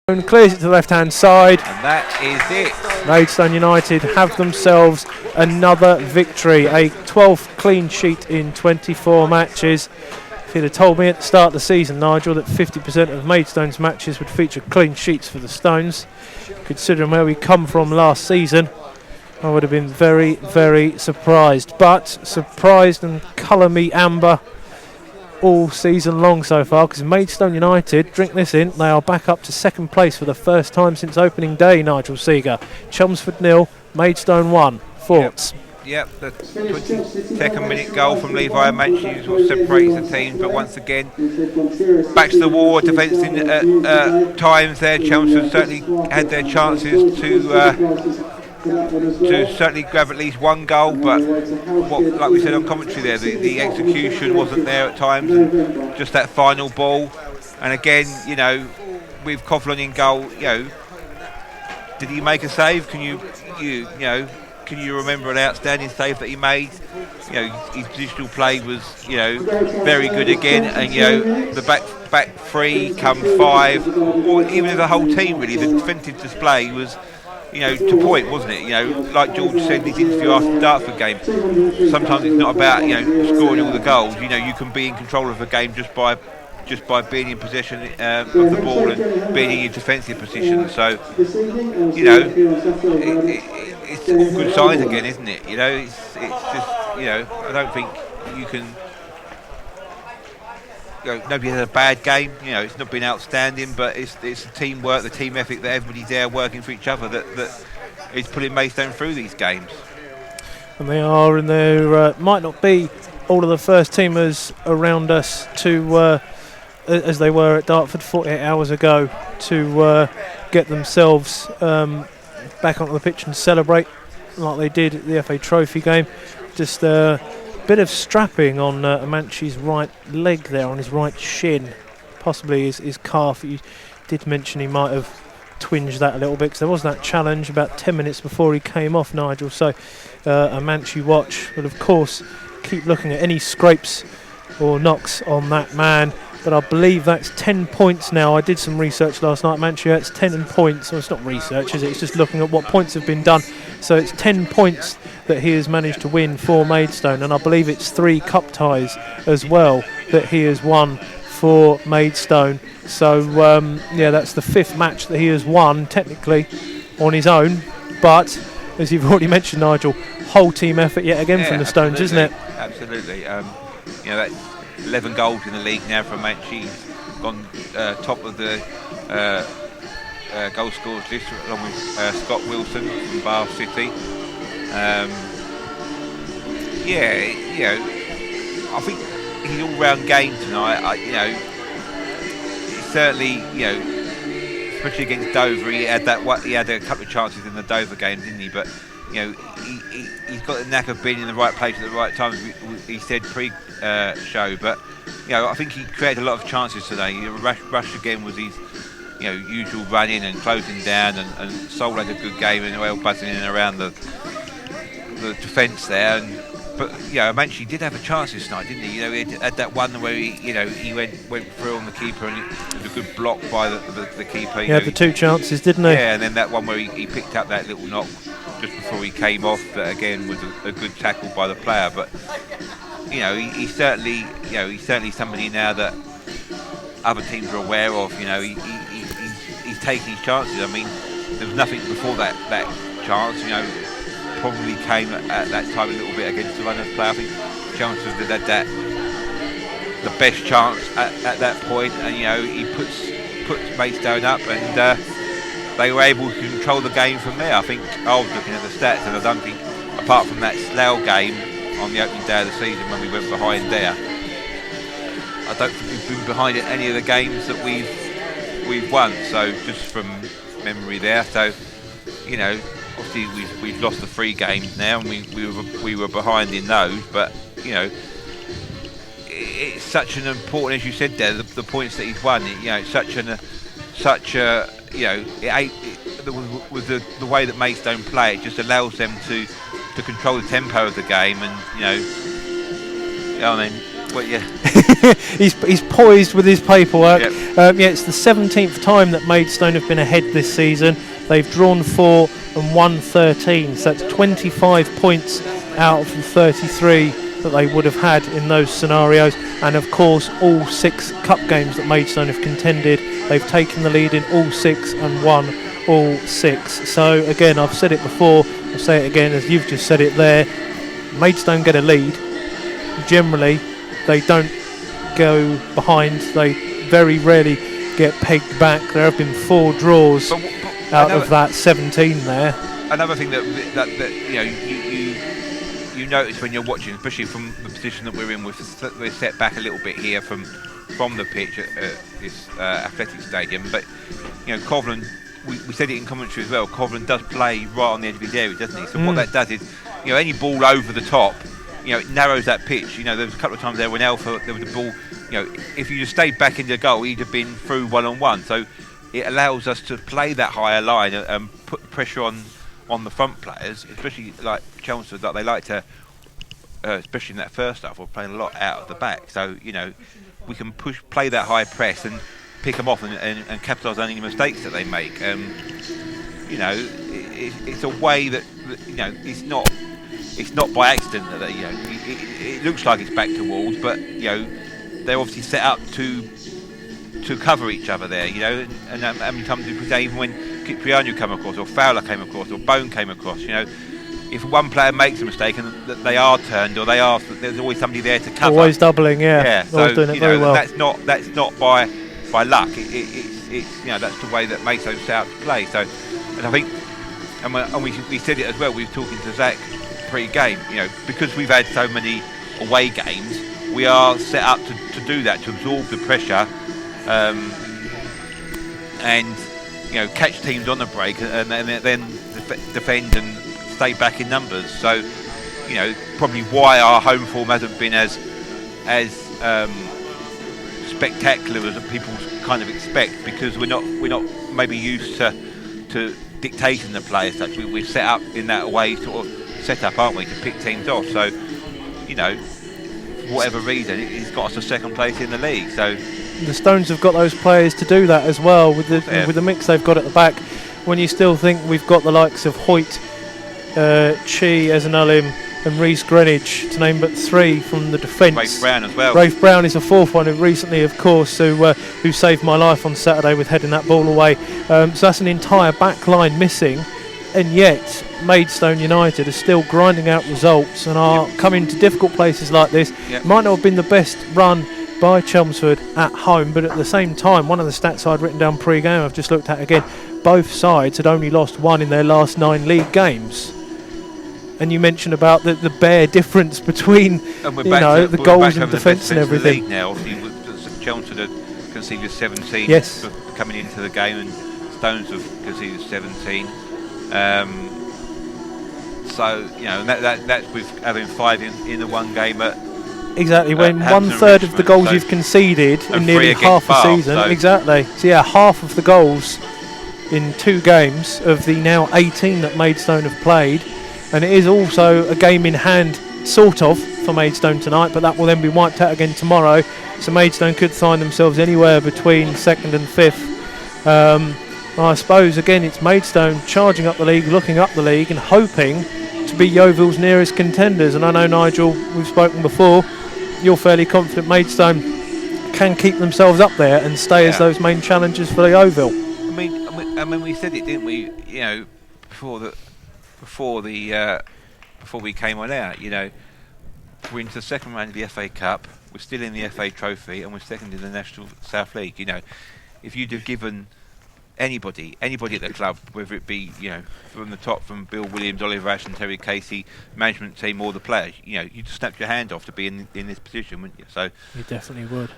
And clears it to the left-hand side. And that is it. Maidstone United have themselves another victory, a 12th clean sheet in 24 matches. If you'd have told me at the start of the season, Nigel, that 50% of Maidstone's matches would feature clean sheets for the Stones, considering where we come from last season, I would have been very, very surprised. But surprised and colour me amber all season long so far, because Maidstone United, drink this in, they are back up to second place for the first time since opening day. Nigel Seeger, Chelmsford 0, Maidstone 1. Thoughts? Yep, the 22nd minute goal from Levi Amanchi is what separates the teams, but once again, back to the wall, defending at times there. Chelmsford certainly had their chances to certainly grab at least one goal, but like we said on commentary there, the execution wasn't there at times, and just that final ball. And again, with Coughlin in goal, did he make a save? Can you remember an outstanding save that he made? His digital play was very good again, and the back three come five, or even the whole team really, the defensive display was to point, wasn't it? Like George said in his interview after the Dartford game, sometimes it's not about scoring all the goals. You can be in control of a game just by being in possession of the ball and being in your defensive position. So it's all good signs again, isn't it? It's just I don't think you can. Nobody had a bad game. It's not been outstanding, but it's the teamwork, the team ethic, that everybody's there working for each other that is pulling Maidstone through these games. And they are, and there might not be all of the first teamers around us to, as they were at Dartford 48 hours ago, to get themselves back onto the pitch and celebrate like they did at the FA Trophy game. Just bit of strapping on Amanchi's right leg there, on his right shin, possibly his calf. You did mention he might have twinged that a little bit, because there was that challenge about 10 minutes before he came off, Nigel. So Amanchi watch will of course keep looking at any scrapes or knocks on that man. But I believe that's 10 points now. I did some research last night, Amanchi. It's 10 points. Well, it's not research, is it? It's just looking at what points have been done. So it's 10 points that he has managed to win for Maidstone, and I believe it's 3 cup ties as well that he has won for Maidstone. So that's the 5th match that he has won technically on his own, but as you've already mentioned, Nigel, whole team effort yet again from the Stones, isn't it? Absolutely. That's 11 goals in the league now for Amanchi. He's gone top of the goal scorers list, along with Scott Wilson from Bath City. I think his all-round game tonight. It's certainly, especially against Dover, he had a couple of chances in the Dover game, didn't he? But he's got the knack of being in the right place at the right time, as he said pre-show. But I think he created a lot of chances today. Rush again was his usual run in and closing down, and Sol had a good game and well buzzing in and around the defence there. But Amanchi did have a chance this night, didn't he? He had that one where he went through on the keeper, and it was a good block by the keeper. He had the 2 chances, didn't he? Yeah, and then that one where he picked up that little knock just before he came off, that again was a good tackle by the player. But he's certainly somebody now that other teams are aware of. He's taking his chances. I mean, there was nothing before that chance. Probably came at that time a little bit against the runners play. I think Chelmsford had the best chance at that point, and he puts Maidstone up, and they were able to control the game from there. I think I was looking at the stats, and I don't think, apart from that Slough game on the opening day of the season when we went behind there, I don't think we've been behind in any of the games that we've won. So just from memory there, so obviously we've lost the 3 games now, and we were behind in those. But it's such an important, as you said there, the points that he's won. With the way that Maidstone play, it just allows them to control the tempo of the game, and Well, yeah. he's poised with his paperwork. Yep. It's the 17th time that Maidstone have been ahead this season. They've drawn 4 and won 13, so that's 25 points out of the 33 that they would have had in those scenarios. And of course, all 6 cup games that Maidstone have contended, they've taken the lead in all 6 and won all 6. So again, I've said it before, I'll say it again as you've just said it there. Maidstone get a lead. Generally, they don't go behind. They very rarely get pegged back. There have been 4 draws out of that 17 there. Another thing that you notice when you're watching, especially from the position that we're in, we're set back a little bit here from the pitch at this athletic stadium. But Covenant, we said it in commentary as well. Covenant does play right on the edge of his area, doesn't he? So what that does is, any ball over the top, it narrows that pitch. There was a couple of times there when Alpha, there was a ball, if you just stayed back in the goal, he'd have been through 1-on-1. So it allows us to play that higher line and put pressure on the front players, especially like Chelmsford, like they like to, especially in that first half, we're playing a lot out of the back. So, we can play that high press and pick them off and capitalise on any mistakes that they make. It's a way that, it's not by accident that it looks like it's back to walls, but they're obviously set up to cover each other there. And how many times did we say, even when Cipriano came across, or Fowler came across, or Bone came across, if one player makes a mistake and that they are turned or there's always somebody there to cover. Always doubling, yeah. So always doing it very well. That's not by luck. It's that's the way that Maidstone set out to play. So, and I think, and we said it as well. We were talking to Zach pre-game. Because we've had so many away games, we are set up to do that, to absorb the pressure, and catch teams on the break, and then defend and stay back in numbers. So, probably why our home form hasn't been as spectacular as people kind of expect, because we're not maybe used to dictating the play as such. We're set up in that way, sort of set up, aren't we, to pick teams off. So, for whatever reason, it's got us to second place in the league. So the Stones have got those players to do that as well, with the mix they've got at the back. When you still think we've got the likes of Hoyt, Chi, Ezenalim and Reece Greenwich, to name but 3 from the defence. Rafe Brown as well. Rafe Brown is a 4th one, who recently, of course, who saved my life on Saturday with heading that ball away. So that's an entire back line missing, and yet Maidstone United are still grinding out results and are coming to difficult places like this. Might not have been the best run by Chelmsford at home, but at the same time, one of the stats I'd written down pre-game, I've just looked at again, both sides had only lost 1 in their last 9 league games. And you mentioned about the bare difference between the goals and defence and everything. Now, obviously, Chelmsford have conceded 17 coming into the game, and Stones have conceded 17. So that's with having 5 in the one game at. Exactly, when 1/3 of the goals you've conceded in nearly half a season. So exactly. So half of the goals in 2 games of the now 18 that Maidstone have played. And it is also a game in hand, sort of, for Maidstone tonight, but that will then be wiped out again tomorrow. So Maidstone could find themselves anywhere between 2nd and 5th. I suppose, again, it's Maidstone charging up the league, looking up the league and hoping to be Yeovil's nearest contenders. And I know, Nigel, we've spoken before, you're fairly confident Maidstone can keep themselves up there and stay as those main challengers for the Yeovil. I mean, we said it, didn't we? Before we came on out, we're into the second round of the FA Cup, we're still in the FA Trophy, and we're second in the National South League. If you'd have given anybody at the club, whether it be from the top, from Bill Williams, Oliver Ash and Terry Casey, management team or the players, you'd snap your hand off to be in this position, wouldn't you? So you definitely would.